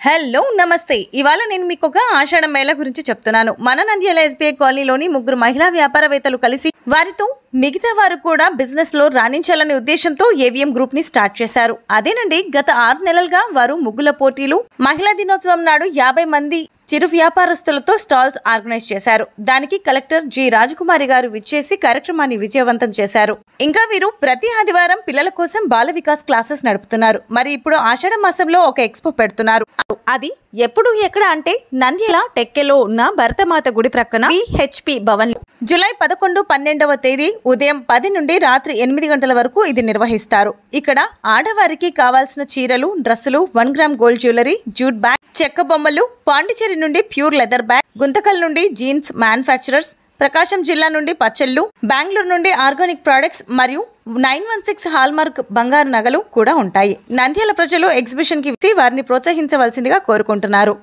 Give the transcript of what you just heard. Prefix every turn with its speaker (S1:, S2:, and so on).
S1: Hello నమస్తే ఇవాళ నేను మీకు ఒక ఆషాఢం మేళ గురించి చెప్తున్నాను. మన నంద్యాల ఎస్బీఐ కాలనీలోని ముగ్గురు మహిళా వ్యాపారవేత్తలు కలిసి వారితో మిగతా వారు కూడా బిజినెస్ లో రాణించాలనే ఉద్దేశంతో ఏవిఎం గ్రూప్ ని స్టార్ట్ చేశారు. అదేనండి, గత 6 నెలలుగా వారు ముగ్గుల పోటీలు, మహిళా దినోత్సవం నాడు 50 మంది చిరు వ్యాపారస్తులతో స్టాల్స్ ఆర్గనైజ్ చేశారు. దానికి కలెక్టర్ జి రాజకుమారి గారు విచ్చేసి కార్యక్రమాన్ని విజయవంతం చేశారు. ఇంకా వీరు ప్రతి ఆదివారం పిల్లల కోసం బాల వికాస్ క్లాసెస్ నడుపుతున్నారు. మరి ఇప్పుడు ఆషాఢ మాసంలో ఒక ఎక్స్పో పెడుతున్నారు. అది ఎప్పుడు ఎక్కడ అంటే నంద్యాల టెక్కెలో ఉన్న భరతమాత గుడి ప్రక్కన విహెచ్పి భవన్ లో జూలై 11, 12వ తేదీ ఉదయం 10 నుండి రాత్రి 8 గంటల వరకు ఇది నిర్వహిస్తారు. ఇక్కడ ఆడవారికి కావాల్సిన చీరలు, డ్రెస్సులు, 1 gram gold jewellery, jute bag, చెక్క బొమ్మలు, పాండిచేరి నుండి ప్యూర్ లెదర్ బ్యాగ్, గుంతకల్ నుండి జీన్స్ మ్యానుఫ్యాక్చరర్స్, ప్రకాశం జిల్లా నుండి పచ్చళ్ళు, బెంగళూరు నుండి ఆర్గానిక్ ప్రొడక్ట్స్ మరియు 916 హాల్మార్క్ బంగారు నగలు కూడా ఉంటాయి. నంద్యాల ప్రజలు ఎగ్జిబిషన్ కి వారిని ప్రోత్సహించవలసిందిగా కోరుకుంటున్నారు.